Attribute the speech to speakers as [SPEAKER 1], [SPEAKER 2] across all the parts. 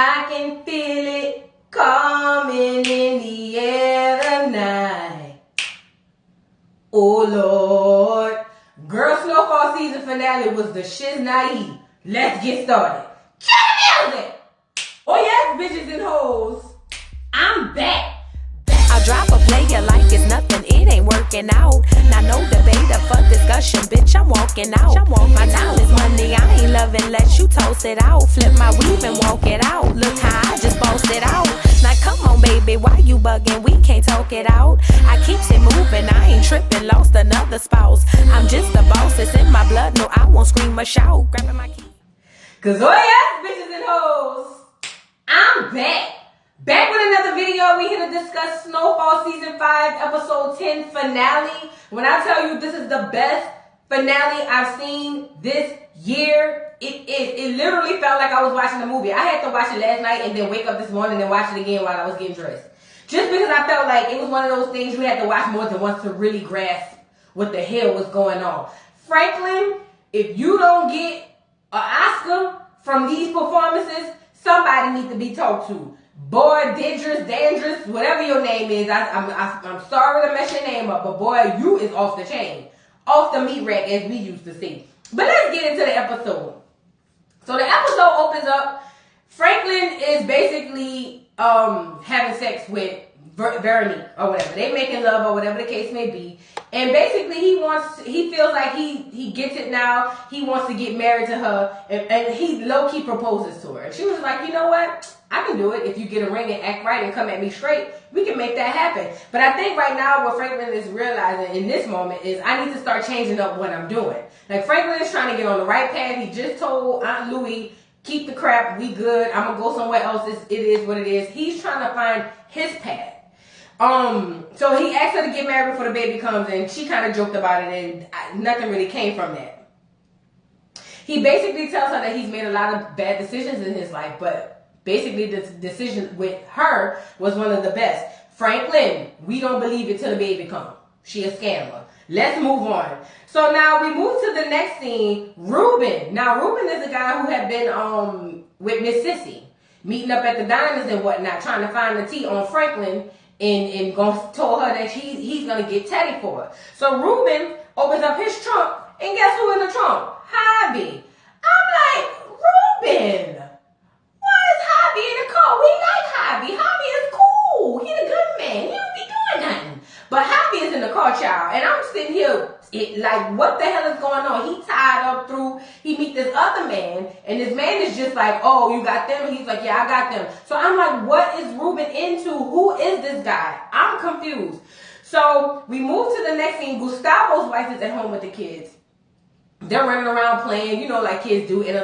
[SPEAKER 1] I can feel it coming in the air tonight. Oh Lord. Girl, Snowfall season finale was the shiz naive. Let's get started. Cue the music! Oh yes, bitches and hoes. I'm back.
[SPEAKER 2] I'll drop a player like it's nothing, it ain't working out. Now no debate or fuck discussion, bitch, I'm walking out. My time is money, I ain't loving, let you toast it out. Flip my weave and walk it out, look how I just bossed it out. Now come on baby, why you bugging, we can't talk it out. I keeps it moving, I ain't tripping, lost another spouse. I'm just a boss, it's in my blood, no I won't scream or shout. Grabbing my keys.
[SPEAKER 1] Cause oh yes, bitches and hoes, I'm back. Back with another video. We here to discuss Snowfall Season 5, Episode 10 finale. When I tell you this is the best finale I've seen this year, it literally felt like I was watching a movie. I had to watch it last night and then wake up this morning and watch it again while I was getting dressed. Just because I felt like it was one of those things you had to watch more than once to really grasp what the hell was going on. Franklin, if you don't get an Oscar from these performances, somebody needs to be talked to. Boy, Dandrus, whatever your name is, I'm sorry to mess your name up, but boy, you is off the chain. Off the meat rack, as we used to say. But let's get into the episode. So the episode opens up. Franklin is basically having sex with Veronique or whatever. They making love or whatever the case may be. And basically he feels like he gets it now. He wants to get married to her. And he low-key proposes to her. And she was like, you know what? I can do it if you get a ring and act right and come at me straight. We can make that happen. But I think right now what Franklin is realizing in this moment is I need to start changing up what I'm doing. Like Franklin is trying to get on the right path. He just told Aunt Louie, keep the crap, we good. I'm going to go somewhere else. It is what it is. He's trying to find his path. So he asked her to get married before the baby comes and she kind of joked about it and nothing really came from that. He basically tells her that he's made a lot of bad decisions in his life, but basically, the decision with her was one of the best. Franklin, we don't believe it till the baby comes. She a scammer. Let's move on. So now we move to the next scene. Ruben. Now, Ruben is a guy who had been with Miss Sissy, meeting up at the diners and whatnot, trying to find the tea on Franklin and told her that he's going to get Teddy for her. So Ruben opens up his trunk, and guess who in the trunk? Javi. I'm like, Ruben, Javi in the car. We like Javi. Javi is cool. He a good man. He don't be doing nothing. But Javi is in the car, child. And I'm sitting here like, what the hell is going on? He tied up through, he meet this other man. And this man is just like, oh, you got them? And he's like, yeah, I got them. So I'm like, what is Ruben into? Who is this guy? I'm confused. So we move to the next scene. Gustavo's wife is at home with the kids. They're running around playing, like kids do, and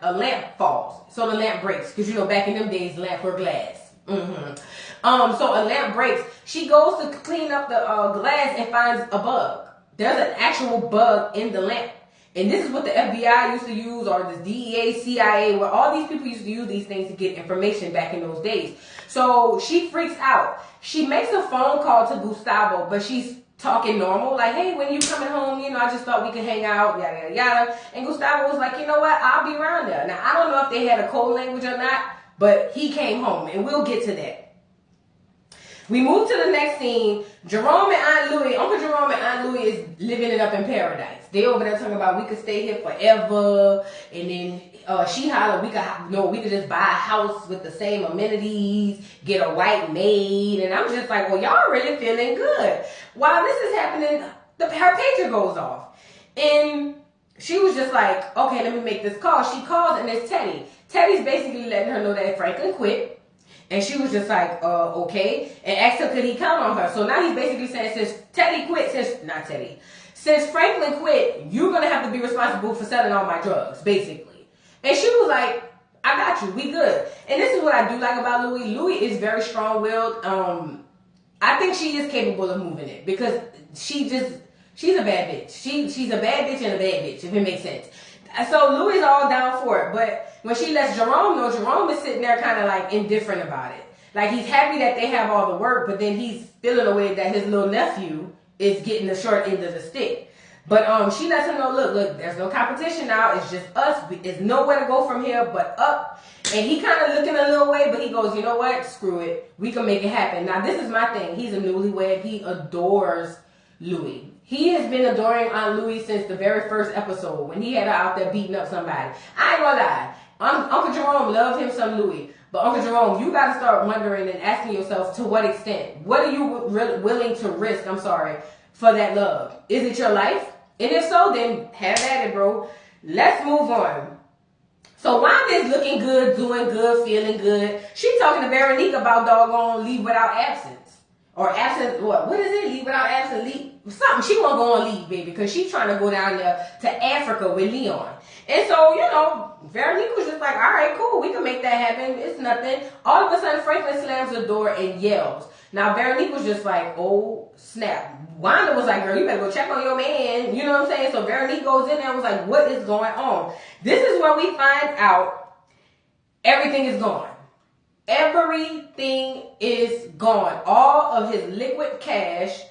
[SPEAKER 1] a lamp falls. So the lamp breaks. Because, back in them days, lamps were glass. So a lamp breaks. She goes to clean up the glass and finds a bug. There's an actual bug in the lamp. And this is what the FBI used to use, or the DEA, CIA, where all these people used to use these things to get information back in those days. So she freaks out. She makes a phone call to Gustavo, but she's talking normal, like, hey, when you coming home, I just thought we could hang out, yada, yada, yada. And Gustavo was like, you know what, I'll be around there. Now, I don't know if they had a code language or not, but he came home, and we'll get to that. We move to the next scene. Jerome and Aunt Louie, Uncle Jerome and Aunt Louie is living it up in paradise. They over there talking about we could stay here forever, and then she hollered, we could just buy a house with the same amenities, get a white maid, and I'm just like, well, y'all really feeling good. While this is happening, her pager goes off, and she was just like, okay, let me make this call. She calls, and it's Teddy. Teddy's basically letting her know that Franklin quit. And she was just like, okay. And asked her, could he count on her? So now he's basically saying, since Franklin quit, you're going to have to be responsible for selling all my drugs, basically. And she was like, I got you. We good. And this is what I do like about Louie. Louie is very strong-willed. I think she is capable of moving it because she's a bad bitch. She's a bad bitch and a bad bitch, if it makes sense. So Louie's all down for it, but when she lets Jerome know, Jerome is sitting there kind of like indifferent about it. Like he's happy that they have all the work, but then he's feeling a way that his little nephew is getting the short end of the stick. But she lets him know, look, there's no competition now. It's just us. There's nowhere to go from here but up. And he kind of looking a little way, but he goes, you know what? Screw it. We can make it happen. Now, this is my thing. He's a newlywed. He adores Louis. He has been adoring Aunt Louis since the very first episode when he had her out there beating up somebody. I ain't gonna lie. Uncle Jerome loved him some Louis. But Uncle Jerome, you got to start wondering and asking yourself to what extent. What are you willing to risk, for that love? Is it your life? And if so, then have at it, bro. Let's move on. So Wanda is looking good, doing good, feeling good. She talking to Veronique about doggone leave without absence. Or absence, what is it? Leave without absence, leave. Something. She won't go on leave, baby, because she's trying to go down there to Africa with Leon. And so, Veronique was just like, all right, cool, we can make that happen. It's nothing. All of a sudden, Franklin slams the door and yells. Now, Veronique was just like, oh, snap. Wanda was like, girl, you better go check on your man. You know what I'm saying? So Veronique goes in there and was like, what is going on? This is where we find out everything is gone. Everything is gone. All of his liquid cash,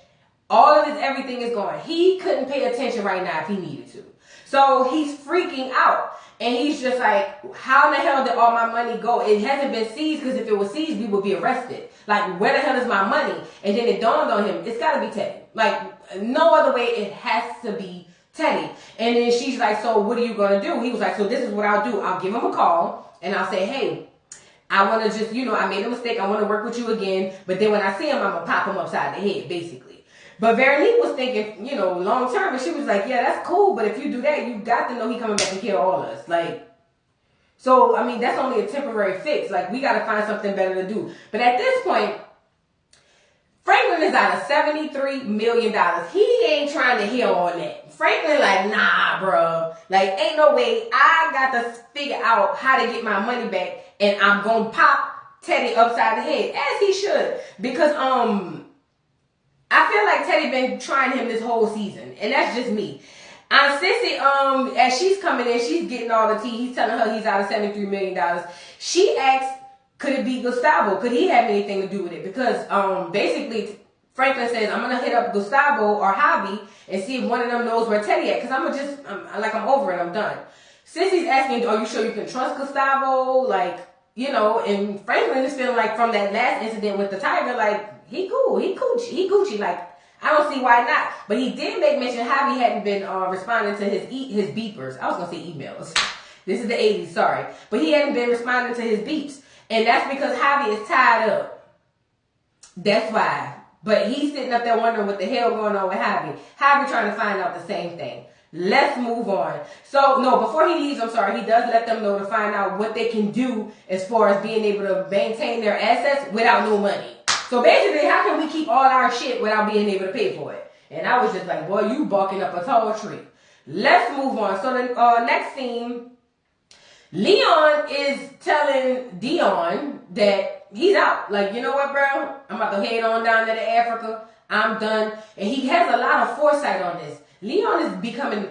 [SPEAKER 1] all of his everything is gone. He couldn't pay attention right now if he needed to. So he's freaking out. And he's just like, how in the hell did all my money go? It hasn't been seized, because if it was seized, we would be arrested. Like, where the hell is my money? And then it dawned on him, it's got to be Teddy. Like, no other way, it has to be Teddy. And then she's like, so what are you going to do? He was like, so this is what I'll do. I'll give him a call, and I'll say, hey, I want to just, I made a mistake. I want to work with you again. But then when I see him, I'm going to pop him upside the head, basically. But Veronique was thinking, long term, and she was like, yeah, that's cool, but if you do that, you got to know he coming back and kill all of us. Like, so, that's only a temporary fix. Like, we got to find something better to do. But at this point, Franklin is out of $73 million. He ain't trying to hear all that. Franklin like, nah, bro. Like, ain't no way. I got to figure out how to get my money back, and I'm going to pop Teddy upside the head, as he should. Because, I feel like Teddy been trying him this whole season, and that's just me. Sissy, as she's coming in, she's getting all the tea. He's telling her he's out of $73 million. She asks, could it be Gustavo? Could he have anything to do with it? Because basically, Franklin says, I'm gonna hit up Gustavo or Javi and see if one of them knows where Teddy at. Because I'm over it. I'm done. Sissy's asking, are you sure you can trust Gustavo? Like, and Franklin is feeling like from that last incident with the tiger, like, he cool, he Gucci. Like, I don't see why not. But he did make mention Javi hadn't been responding to his beepers. I was gonna say emails. This is the 80s, sorry. But he hadn't been responding to his beeps. And that's because Javi is tied up. That's why. But he's sitting up there wondering what the hell going on with Javi. Javi trying to find out the same thing. Let's move on. So, no, before he leaves, he does let them know to find out what they can do as far as being able to maintain their assets without no money. So basically, how can we keep all our shit without being able to pay for it? And I was just like, boy, you barking up a tall tree. Let's move on. So the next scene, Leon is telling Dion that he's out. Like, you know what, bro? I'm about to head on down there to Africa. I'm done. And he has a lot of foresight on this. Leon is becoming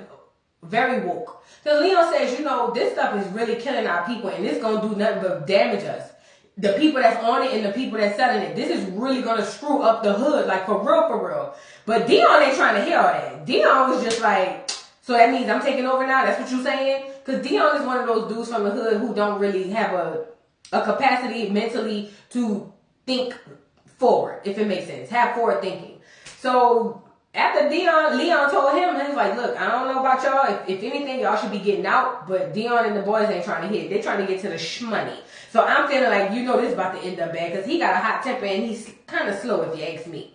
[SPEAKER 1] very woke. So Leon says, this stuff is really killing our people, and it's going to do nothing but damage us. The people that's on it and the people that's selling it. This is really going to screw up the hood, like for real. But Dion ain't trying to hear all that. Dion was just like, so that means I'm taking over now? That's what you saying? Because Dion is one of those dudes from the hood who don't really have a capacity mentally to think forward, if it makes sense. Have forward thinking. So after Leon told him, he was like, look, I don't know about y'all. If anything, y'all should be getting out. But Dion and the boys ain't trying to hit. They're trying to get to the shmoney. So I'm feeling like, this is about to end up bad. Because he got a hot temper and he's kind of slow, if you ask me.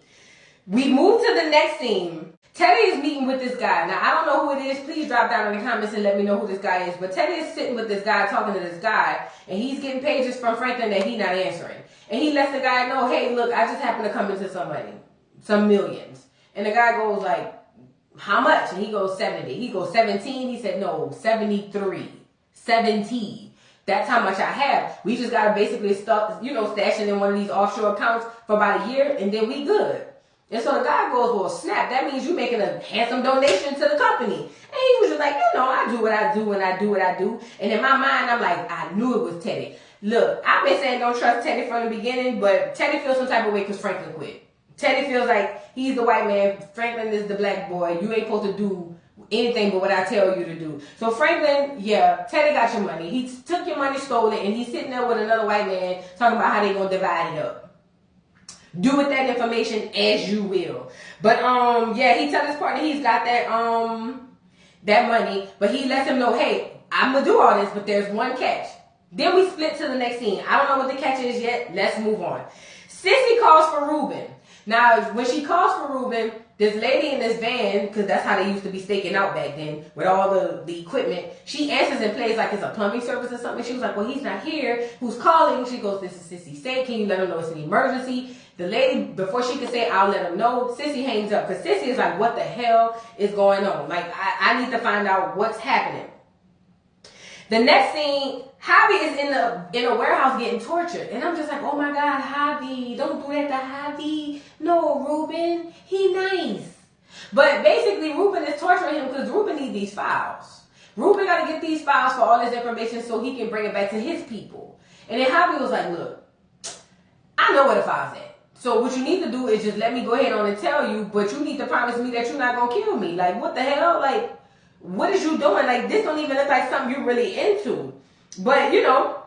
[SPEAKER 1] We move to the next scene. Teddy is meeting with this guy. Now, I don't know who it is. Please drop down in the comments and let me know who this guy is. But Teddy is sitting with this guy, talking to this guy. And he's getting pages from Franklin that he's not answering. And he lets the guy know, hey, look, I just happened to come into some money. Some millions. And the guy goes like, how much? And he goes 70. He goes 17. He said, no, 73. 70. That's how much I have. We just got to basically start, stashing in one of these offshore accounts for about a year, and then we good. And so the guy goes, well, snap, that means you making a handsome donation to the company. And he was just like, I do what I do and I do what I do. And in my mind, I'm like, I knew it was Teddy. Look, I've been saying don't trust Teddy from the beginning, but Teddy feels some type of way because Franklin quit. Teddy feels like he's the white man, Franklin is the black boy. You ain't supposed to do anything but what I tell you to do. So Franklin, yeah, Teddy got your money. He took your money, stole it, and he's sitting there with another white man talking about how they gonna divide it up. Do with that information as you will. But yeah, he tells his partner he's got that money, but he lets him know, hey, I'm gonna do all this, but there's one catch. Then we split to the next scene. I don't know what the catch is yet. Let's move on. Sissy calls for Ruben. Now, when she calls for Ruben, this lady in this van, because that's how they used to be staking out back then, with all the equipment, she answers and plays like it's a plumbing service or something. She was like, well, he's not here. Who's calling? She goes, this is Sissy State. Can you let him know it's an emergency? The lady, before she could say, I'll let him know, Sissy hangs up. Because Sissy is like, what the hell is going on? Like, I need to find out what's happening. The next scene, Javi is in a warehouse getting tortured. And I'm just like, oh my God, Javi, don't do that to Javi. No, Ruben, he nice. But basically, Ruben is torturing him because Ruben needs these files. Ruben got to get these files for all this information so he can bring it back to his people. And then Javi was like, look, I know where the files at. So what you need to do is just let me go ahead on and tell you, but you need to promise me that you're not going to kill me. Like, what the hell? Like, what is you doing? Like, this don't even look like something you're really into. But, you know,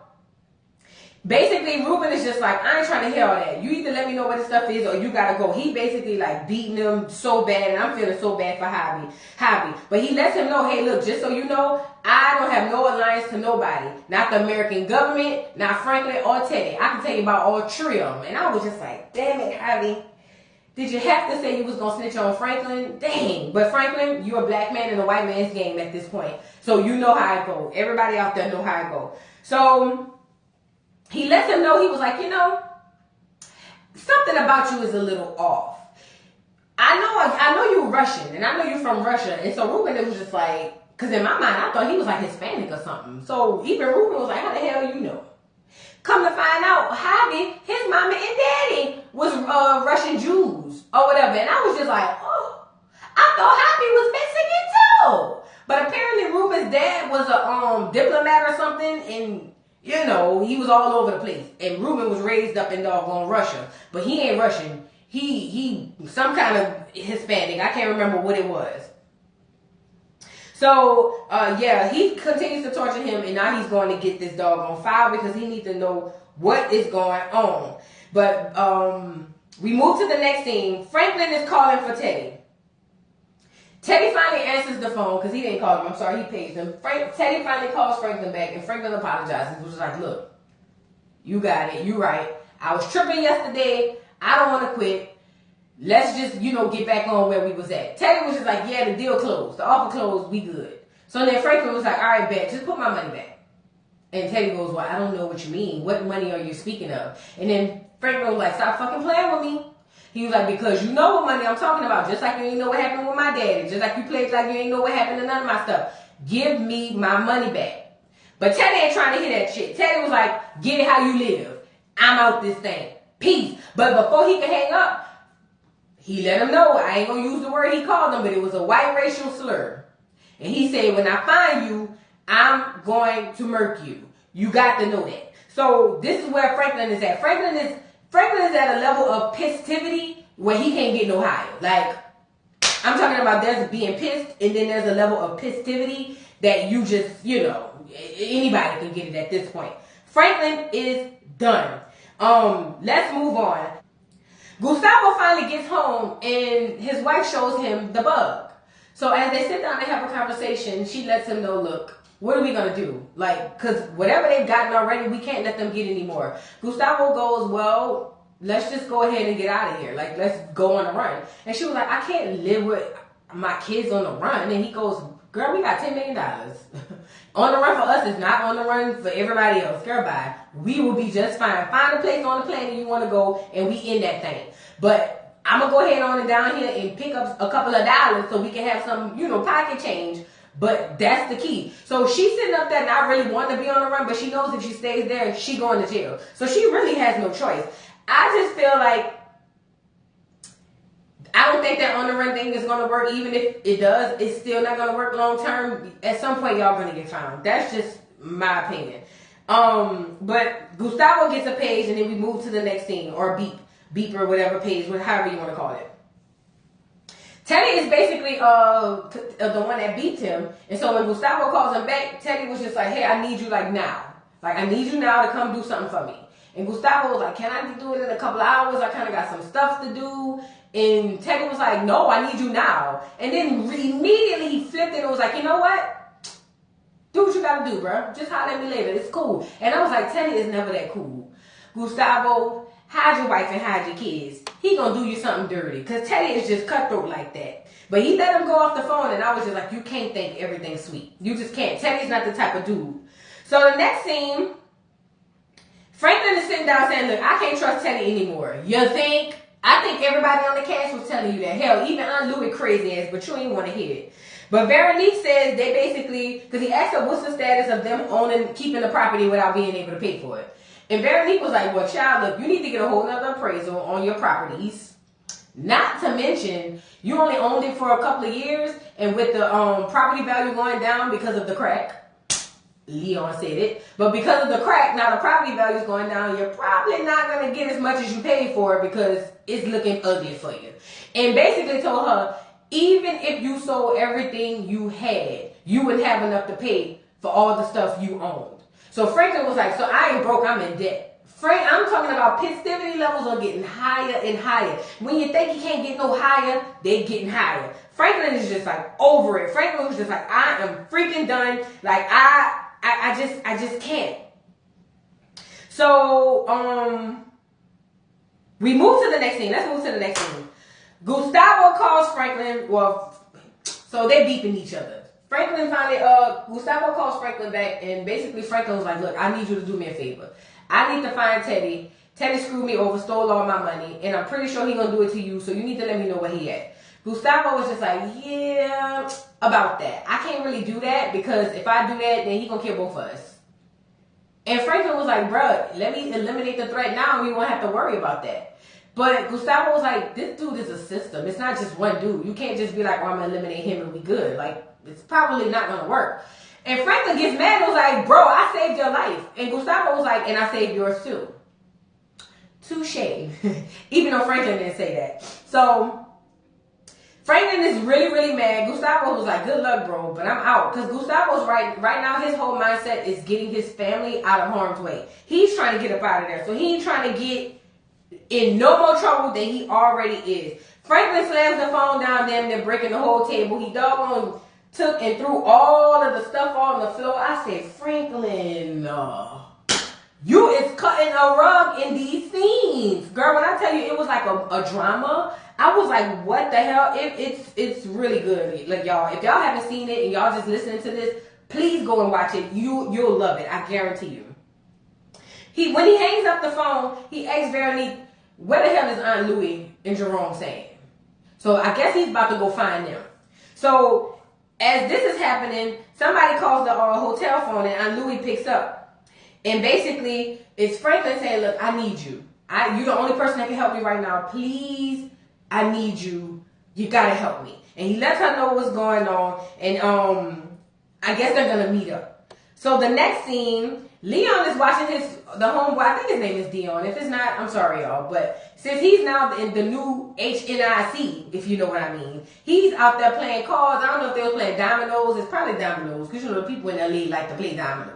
[SPEAKER 1] basically, Ruben is just like, I ain't trying to hear all that. You either let me know what the stuff is or you got to go. He basically, like, beating him so bad, and I'm feeling so bad for Javi. But he lets him know, hey, look, just so you know, I don't have no alliance to nobody. Not the American government, not Franklin or Teddy. I can tell you about all three of them. And I was just like, damn it, Javi. Did you have to say you was going to snitch on Franklin? Dang. But Franklin, you're a black man in a white man's game at this point. So you know how it goes. Everybody out there know how it goes. So he lets him know, he was like, you know, something about you is a little off. I know you're Russian, and I know you're from Russia. And so Ruben was just like, because in my mind, I thought he was like Hispanic or something. So even Ruben was like, how the hell you know? Come to find out, Javi, his mama and daddy was Russian Jews or whatever. And I was just like, oh, I thought Javi was Mexican too. But apparently Ruben's dad was a diplomat or something, and you know, he was all over the place. And Ruben was raised up in doggone Russia. But he ain't Russian. He some kind of Hispanic. I can't remember what it was. So, yeah, he continues to torture him, and now he's going to get this doggone file because he needs to know what is going on. But we move to the next scene. Franklin is calling for Teddy. Teddy finally answers the phone because he didn't call him. I'm sorry, he paged him. Teddy finally calls Franklin back, and Franklin apologizes. He was like, look, you got it. You right. I was tripping yesterday. I don't want to quit. Let's just, you know, get back on where we was at. Teddy was just like, yeah, the deal closed. The offer closed. We good. So then Franklin was like, all right, bet. Just put my money back. And Teddy goes, well, I don't know what you mean. What money are you speaking of? And then Franklin was like, stop fucking playing with me. He was like, because you know what money I'm talking about. Just like you ain't know what happened with my daddy. Just like you played like you ain't know what happened to none of my stuff. Give me my money back. But Teddy ain't trying to hear that shit. Teddy was like, get it how you live. I'm out this thing. Peace. But before he could hang up, he let him know, I ain't going to use the word he called him, but it was a white racial slur. And he said, when I find you, I'm going to murk you. You got to know that. So this is where Franklin is at. Franklin is at a level of pissivity where he can't get no higher. Like, I'm talking about there's being pissed, and then there's a level of pissivity that you just, you know, anybody can get it at this point. Franklin is done. Let's move on. Gustavo finally gets home, and his wife shows him the bug. So as they sit down and have a conversation, she lets him know, look, what are we going to do? Like, because whatever they've gotten already, we can't let them get any more. Gustavo goes, well, let's just go ahead and get out of here. Like, let's go on the run. And she was like, I can't live with my kids on the run. And he goes, girl, we got $10 million. On the run for us is not on the run for everybody else. Girl, bye. We will be just fine. Find a place on the planet you want to go, and we in that thing. But I'm going to go ahead on and down here and pick up a couple of dollars so we can have some, you know, pocket change. But that's the key. So she's sitting up there not really wanting to be on the run, but she knows if she stays there, she going to jail. So she really has no choice. I just feel like I don't think that on the run thing is going to work. Even if it does, it's still not going to work long term. At some point, y'all going to get found. That's just my opinion. But Gustavo gets a page, and then we move to the next scene, or beep or whatever page, however you want to call it. Teddy is basically the one that beat him. And so when Gustavo calls him back, Teddy was just like, hey, I need you like now. Like, I need you now to come do something for me. And Gustavo was like, can I do it in a couple of hours? I kind of got some stuff to do. And Teddy was like, no, I need you now. And then immediately he flipped it and was like, you know what? Do what you gotta do, bro. Just holler at me later. It's cool. And I was like, Teddy is never that cool. Gustavo, hide your wife and hide your kids. He gonna do you something dirty. Because Teddy is just cutthroat like that. But he let him go off the phone and I was just like, you can't think everything's sweet. You just can't. Teddy's not the type of dude. So the next scene, Franklin is sitting down saying, look, I can't trust Teddy anymore. You think? I think everybody on the cast was telling you that. Hell, even Aunt Louie crazy ass, but you ain't want to hear it. But Veronique says they basically, because he asked her what's the status of them keeping the property without being able to pay for it. And Veronique was like, well, child, look, you need to get a whole nother appraisal on your properties. Not to mention, you only owned it for a couple of years, and with the property value going down because of the crack, Leon said it, but because of the crack, now the property value is going down, you're probably not going to get as much as you paid for it because it's looking ugly for you. And basically told her, even if you sold everything you had, you wouldn't have enough to pay for all the stuff you owned. So Franklin was like, so I ain't broke, I'm in debt. Frank, I'm talking about festivity levels are getting higher and higher. When you think you can't get no higher, they getting higher. Franklin is just like over it. Franklin was just like, I am freaking done. Like I just can't. So, we move to the next scene. Let's move to the next scene. Gustavo calls Franklin. Well, so they're beeping each other. Franklin finally, Gustavo calls Franklin back, and basically Franklin was like, look, I need you to do me a favor. I need to find Teddy. Teddy screwed me over, stole all my money, and I'm pretty sure he's gonna do it to you, so you need to let me know where he at. Gustavo was just like, yeah, about that. I can't really do that because if I do that, then he gonna kill both of us. And Franklin was like, bruh, let me eliminate the threat now and we won't have to worry about that. But Gustavo was like, this dude is a system. It's not just one dude. You can't just be like, oh, I'm gonna eliminate him and we good. Like, it's probably not gonna work. And Franklin gets mad and was like, bro, I saved your life. And Gustavo was like, and I saved yours too. Touche. Even though Franklin didn't say that. So Franklin is really, really mad. Gustavo was like, good luck, bro, but I'm out. Because Gustavo's right now, his whole mindset is getting his family out of harm's way. He's trying to get up out of there. So he ain't trying to get in no more trouble than he already is. Franklin slams the phone down, damn near breaking the whole table. He doggone took and threw all of the stuff on the floor. I said, Franklin, you is cutting a rug in these scenes. Girl, when I tell you it was like a drama, I was like, what the hell? It's really good. Like, y'all, if y'all haven't seen it and y'all just listening to this, please go and watch it. You'll love it. I guarantee you. When he hangs up the phone, he asks Veronique, where the hell is Aunt Louie and Jerome saying? So I guess he's about to go find them. So as this is happening, somebody calls the hotel phone and Aunt Louie picks up. And basically, it's Franklin saying, look, I need you. You're the only person that can help me right now. Please, I need you. You gotta help me. And he lets her know what's going on. And I guess they're gonna meet up. So the next scene, Leon is watching the homeboy. I think his name is Dion. If it's not, I'm sorry, y'all. But since he's now in the new HNIC, if you know what I mean, he's out there playing cards. I don't know if they were playing dominoes. It's probably dominoes because you know the people in LA like to play dominoes.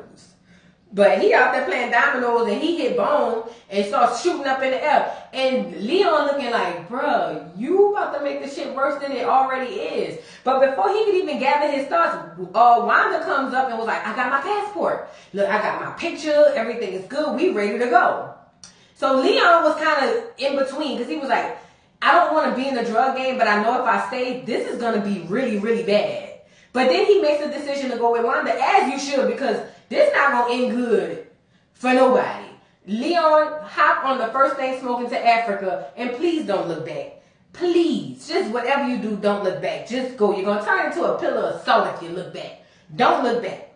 [SPEAKER 1] But he out there playing dominoes and he hit bone and starts shooting up in the air. And Leon looking like, bruh, you about to make this shit worse than it already is. But before he could even gather his thoughts, Wanda comes up and was like, I got my passport. Look, I got my picture. Everything is good. We ready to go. So Leon was kind of in between because he was like, I don't want to be in the drug game, but I know if I stay, this is going to be really, really bad. But then he makes a decision to go with Wanda, as you should, because this not going to end good for nobody. Leon, hop on the first thing smoking to Africa, and please don't look back. Please, just whatever you do, don't look back. Just go. You're going to turn into a pillar of salt if you look back. Don't look back.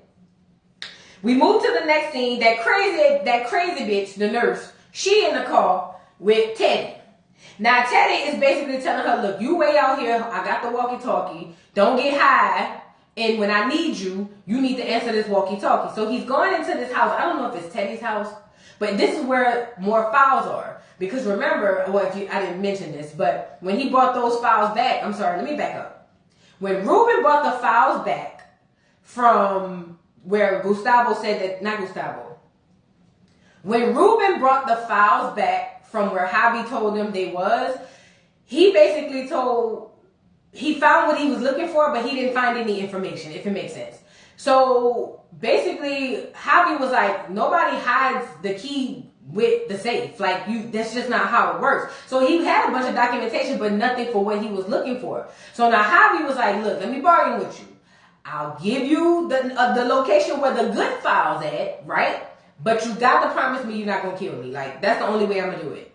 [SPEAKER 1] We move to the next scene. That crazy bitch, the nurse, she in the car with Teddy. Now, Teddy is basically telling her, look, you way out here. I got the walkie-talkie. Don't get high. And when I need you, you need to answer this walkie-talkie. So he's going into this house. I don't know if it's Teddy's house, But this is where more files are. Because remember, well, I didn't mention this, but when he brought those files back, I'm sorry, let me back up. When Ruben brought the files back from where Gustavo said that, not Gustavo. When Ruben brought the files back from where Javi told him they was, he basically he found what he was looking for, but he didn't find any information, if it makes sense. So basically, Javi was like, nobody hides the key with the safe. Like, that's just not how it works. So he had a bunch of documentation, but nothing for what he was looking for. So now Javi was like, look, let me bargain with you. I'll give you the location where the good file's at, right? But you got to promise me you're not going to kill me. Like, that's the only way I'm going to do it.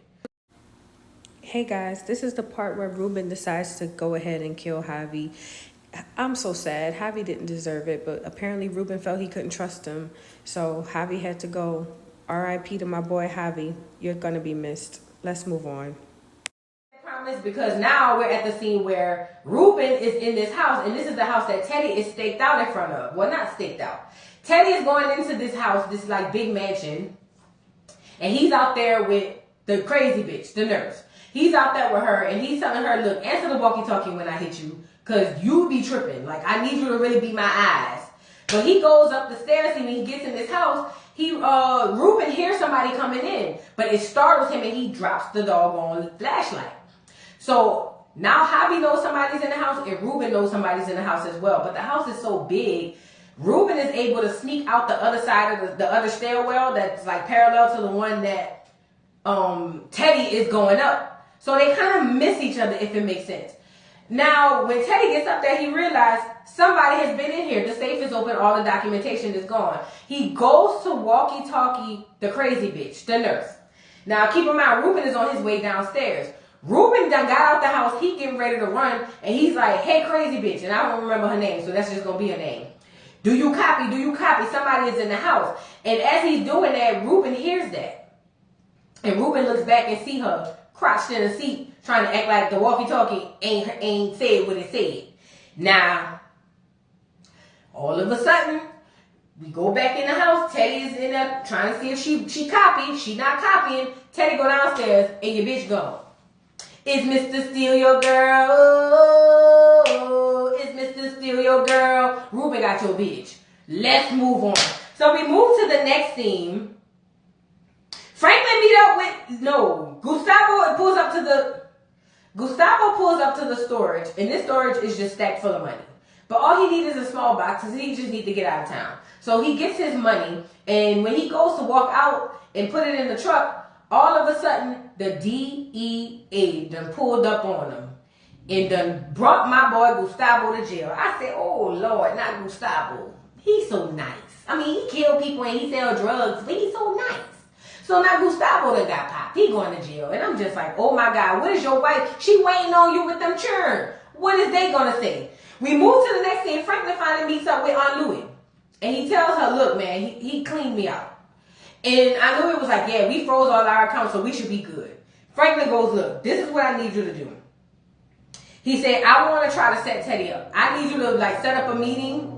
[SPEAKER 3] Hey guys, this is the part where Ruben decides to go ahead and kill Javi. I'm so sad. Javi didn't deserve it, but apparently Ruben felt he couldn't trust him. So Javi had to go. R.I.P. to my boy Javi. You're going to be missed. Let's move on.
[SPEAKER 1] Promise, because now we're at the scene where Ruben is in this house, and this is the house that Teddy is staked out in front of. Well, not staked out. Teddy is going into this house, this like big mansion, and he's out there with the crazy bitch, the nurse. He's out there with her, and he's telling her, look, answer the walkie-talkie when I hit you, because you be tripping. Like, I need you to really be my eyes. But he goes up the stairs, and when he gets in this house, Ruben hears somebody coming in, but it startles him, and he drops the doggone flashlight. So now Javi knows somebody's in the house, and Ruben knows somebody's in the house as well. But the house is so big, Ruben is able to sneak out the other side of the other stairwell that's like parallel to the one that Teddy is going up. So they kind of miss each other, if it makes sense. Now, when Teddy gets up there, he realized somebody has been in here. The safe is open. All the documentation is gone. He goes to walkie-talkie the crazy bitch, the nurse. Now, keep in mind, Ruben is on his way downstairs. Ruben done got out the house. He getting ready to run. And he's like, hey, crazy bitch. And I don't remember her name, so that's just going to be her name. Do you copy? Do you copy? Somebody is in the house. And as he's doing that, Ruben hears that. And Ruben looks back and see her crouched in a seat, trying to act like the walkie-talkie ain't said what it said. Now, all of a sudden, we go back in the house. Teddy is in there trying to see if she copied. She not copying. Teddy go downstairs, and your bitch gone. Is Mr. Steal your girl? Oh, is Mr. Steal your girl? Ruben got your bitch. Let's move on. So we move to the next scene. Franklin meet up with, Gustavo pulls up to the storage, and this storage is just stacked full of money. But all he needs is a small box, because he just needs to get out of town. So he gets his money, and when he goes to walk out and put it in the truck, all of a sudden, the DEA done pulled up on him and done brought my boy Gustavo to jail. I said, oh, Lord, not Gustavo. He's so nice. I mean, he kill people and he sell drugs, but he's so nice. So now Gustavo done got popped. He going to jail. And I'm just like, oh my God, what is your wife? She waiting on you with them children. What is they going to say? We move to the next scene. Franklin finally meets up with Aunt Louie. And he tells her, look, man, he cleaned me out. And Aunt Louie was like, yeah, we froze all our accounts, so we should be good. Franklin goes, look, this is what I need you to do. He said, I want to try to set Teddy up. I need you to set up a meeting.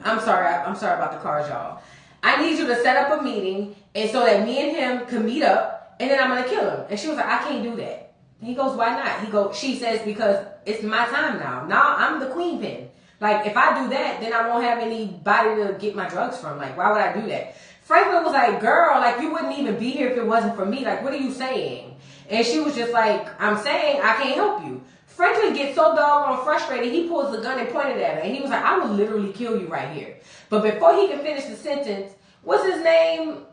[SPEAKER 1] I'm sorry about the cars, y'all. I need you to set up a meeting, and so that me and him can meet up, and then I'm going to kill him. And she was like, I can't do that. And he goes, why not? She says, because it's my time now. Now I'm the queen pin. Like, if I do that, then I won't have anybody to get my drugs from. Like, why would I do that? Franklin was like, girl, like, you wouldn't even be here if it wasn't for me. Like, what are you saying? And she was just like, I'm saying I can't help you. Franklin gets so doggone frustrated, he pulls the gun and pointed at her. And he was like, I will literally kill you right here. But before he can finish the sentence, what's his name?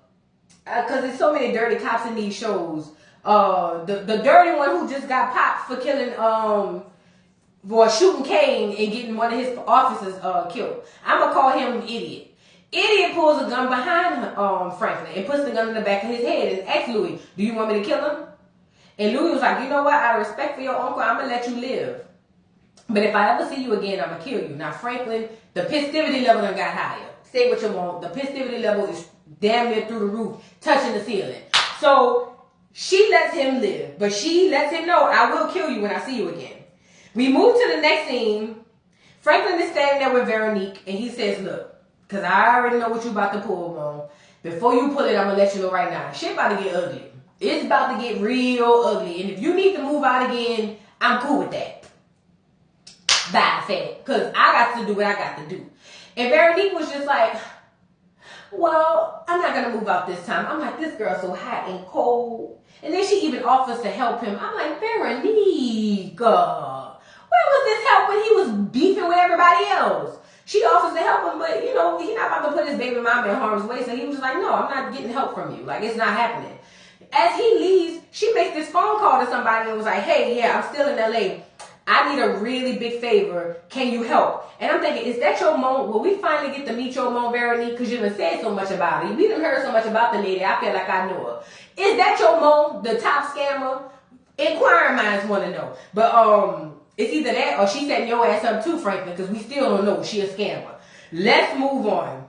[SPEAKER 1] Because there's so many dirty cops in these shows. The dirty one who just got popped for killing, for shooting Kane and getting one of his officers killed. I'm going to call him Idiot. Idiot pulls a gun behind Franklin and puts the gun in the back of his head and asks Louis, do you want me to kill him? And Louis was like, you know what? Out of respect for your uncle, I'm going to let you live. But if I ever see you again, I'm going to kill you. Now, Franklin, the festivity level done got higher. Say what you want. The festivity level is damn near through the roof, touching the ceiling. So she lets him live. But she lets him know, I will kill you when I see you again. We move to the next scene. Franklin is standing there with Veronique, and he says, look, because I already know what you about to pull on. before you pull it, I'm going to let you know right now. Shit about to get ugly. It's about to get real ugly. And if you need to move out again, I'm cool with that. Bye, fat. Because I got to do what I got to do. And Veronique was just like, well, I'm not going to move out this time. I'm like, this girl's so hot and cold. And then she even offers to help him. I'm like, Veronique, where was this help when he was beefing with everybody else? She offers to help him, but, you know, he's not about to put his baby mama in harm's way. So he was just like, no, I'm not getting help from you. Like, it's not happening. As he leaves, she makes this phone call to somebody and was like, hey, yeah, I'm still in LA. I need a really big favor. Can you help? And I'm thinking, is that your moment? Will we finally get to meet your mom, Veronique? Because you done said so much about it. We done heard so much about the lady. I feel like I know her. Is that your mom, the top scammer? Inquiring minds want to know. But it's either that or she setting your ass up too, Franklin, because we still don't know she a scammer. Let's move on.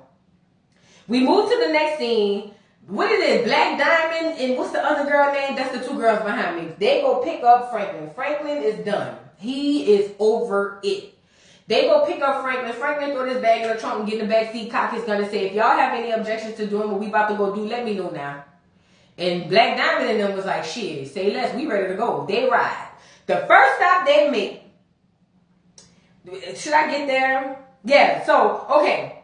[SPEAKER 1] We move to the next scene. What is it? Black Diamond and what's the other girl name? That's the two girls behind me. They go pick up Franklin. Franklin is done. He is over it. They go pick up Franklin. Franklin throw this bag in the trunk and get in the back seat, cock his gun and say, if y'all have any objections to doing what we about to go do, let me know now. And Black Diamond and them was like, shit, say less, we ready to go. They ride. The first stop they make, should I get there? Yeah, so, okay.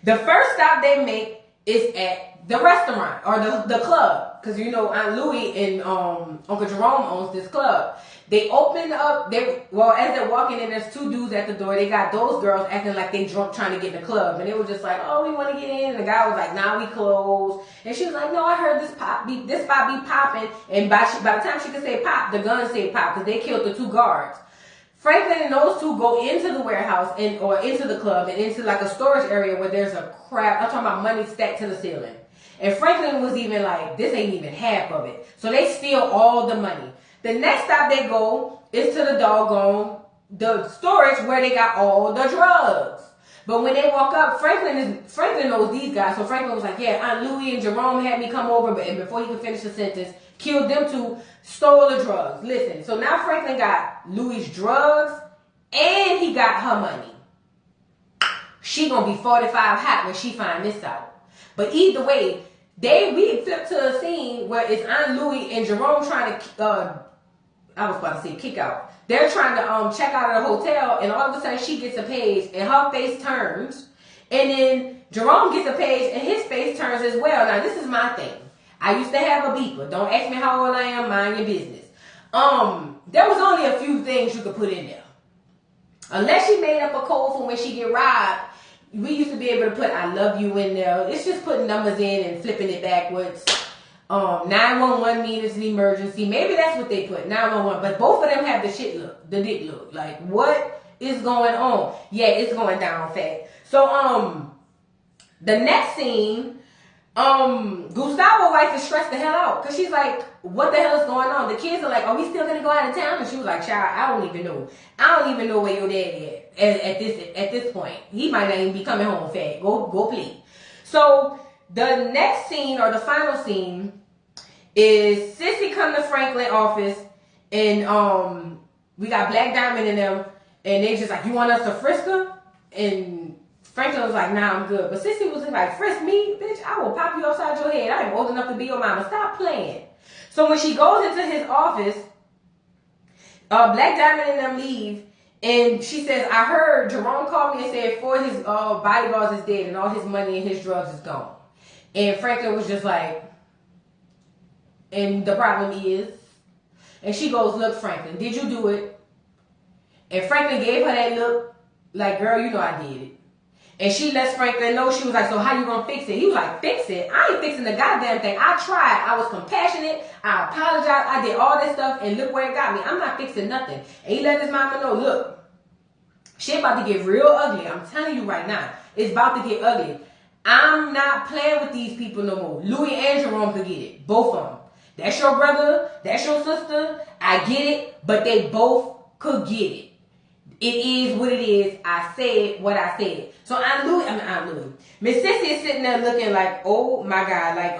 [SPEAKER 1] The first stop they make is at the restaurant or the club. Because, you know, Aunt Louie and Uncle Jerome owns this club. They open up, as they're walking in, there's two dudes at the door. They got those girls acting like they drunk trying to get in the club. And they were just like, oh, we want to get in. And the guy was like, nah, we closed. And she was like, no, I heard this spot be popping. And by the time she could say pop, the gun said pop because they killed the two guards. Franklin and those two go into the warehouse or into the club and into like a storage area where there's a crap. I'm talking about money stacked to the ceiling. And Franklin was even like, this ain't even half of it. So they steal all the money. The next stop they go is to the storage where they got all the drugs. But when they walk up, Franklin knows these guys. So Franklin was like, yeah, Aunt Louie and Jerome had me come over, and before he could finish the sentence, killed them two, stole the drugs. Listen, so now Franklin got Louie's drugs and he got her money. She gonna be 45 hot when she find this out. But either way, we flip to a scene where it's Aunt Louie and Jerome trying to, I was about to say kick out. They're trying to check out of the hotel, and all of a sudden she gets a page, and her face turns, and then Jerome gets a page, and his face turns as well. Now this is my thing. I used to have a beeper. Don't ask me how old I am. Mind your business. There was only a few things you could put in there, unless she made up a code for when she get robbed. We used to be able to put I love you in there. It's just putting numbers in and flipping it backwards. 911 means it's an emergency. Maybe that's what they put, 911. But both of them have the dick look. Like, what is going on? Yeah, it's going down fat. So, the next scene, Gustavo's wife is stressed the hell out. Because she's like, what the hell is going on? The kids are like, are we still going to go out of town? And she was like, child, I don't even know. I don't even know where your dad is at this point. He might not even be coming home fat. Go play. So, the next scene, or the final scene, is Sissy come to Franklin office, and we got Black Diamond in them, and they just like, you want us to frisk her? And Franklin was like, nah, I'm good. But Sissy was like, frisk me? Bitch, I will pop you upside your head. I am old enough to be your mama. Stop playing. So when she goes into his office, Black Diamond and them leave, and she says, I heard Jerome called me and said 4 of his bodyguards is dead and all his money and his drugs is gone. And Franklin was just like, and the problem is, and she goes, look, Franklin, did you do it? And Franklin gave her that look, like, girl, you know I did it. And she lets Franklin know. She was like, so how you gonna fix it? He was like, fix it? I ain't fixing the goddamn thing. I tried. I was compassionate. I apologized. I did all this stuff, and look where it got me. I'm not fixing nothing. And he let his mama know, look, shit about to get real ugly. I'm telling you right now, it's about to get ugly. I'm not playing with these people no more. Louie and Jerome could get it. Both of them. That's your brother. That's your sister. I get it. But they both could get it. It is what it is. I said what I said. So Aunt Louie. Miss Sissy is sitting there looking like, oh my God, like,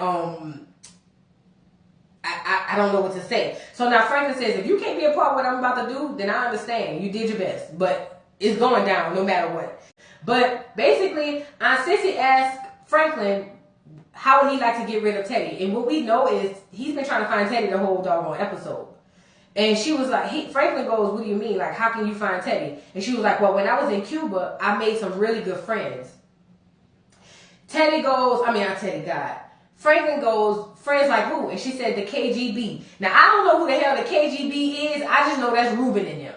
[SPEAKER 1] I don't know what to say. So now Franklin says, if you can't be a part of what I'm about to do, then I understand. You did your best. But it's going down no matter what. But basically, Aunt Sissy asked Franklin, how would he like to get rid of Teddy? And what we know is he's been trying to find Teddy the whole doggone episode. And she was like, Franklin goes, what do you mean? Like, how can you find Teddy? And she was like, well, when I was in Cuba, I made some really good friends. Teddy goes, not Teddy, God. Franklin goes, friends like who? And she said the KGB. Now, I don't know who the hell the KGB is. I just know that's Ruben and them.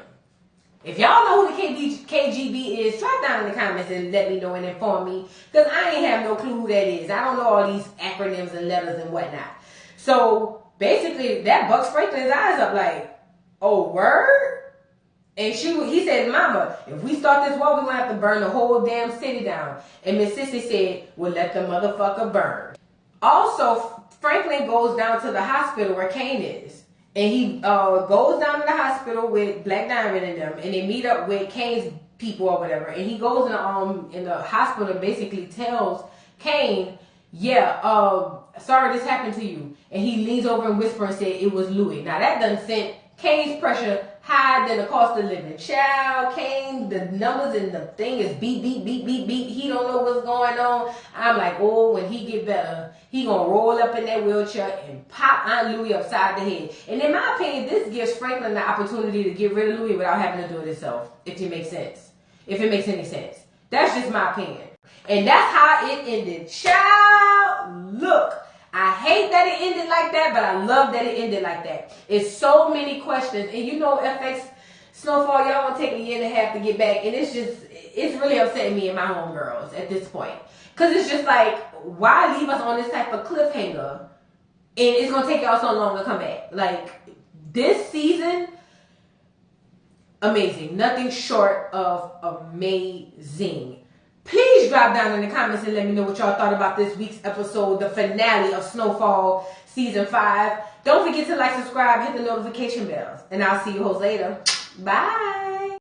[SPEAKER 1] If y'all know who the KGB is, drop down in the comments and let me know and inform me. Because I ain't have no clue who that is. I don't know all these acronyms and letters and whatnot. So, basically, that bucks Franklin's eyes up like, oh, word? And he said, Mama, if we start this war, we're going to have to burn the whole damn city down. And Miss Sissy said, well, let the motherfucker burn. Also, Franklin goes down to the hospital where Kane is. And he goes down to the hospital with Black Diamond and them. And they meet up with Kane's people or whatever. And he goes in the hospital and basically tells Kane, sorry this happened to you. And he leans over and whispers and said it was Louis. Now that done sent Kane's pressure higher than the cost of living. Child, Kane, the numbers in the thing is beep, beep, beep, beep, beep. He don't know what's going on. I'm like, oh, when he get better, he gonna roll up in that wheelchair and pop Aunt Louie upside the head. And in my opinion, this gives Franklin the opportunity to get rid of Louie without having to do it himself, if it makes sense. If it makes any sense. That's just my opinion. And that's how it ended. Child, look. I hate that it ended like that, but I love that it ended like that. It's so many questions. And you know, FX Snowfall, y'all gonna take a year and a half to get back. And it's really upsetting me and my homegirls at this point. Because it's just like, why leave us on this type of cliffhanger? And it's gonna take y'all so long to come back. Like, this season, amazing. Nothing short of amazing. Please drop down in the comments and let me know what y'all thought about this week's episode, the finale of Snowfall Season 5. Don't forget to like, subscribe, hit the notification bells. And I'll see you hoes later. Bye.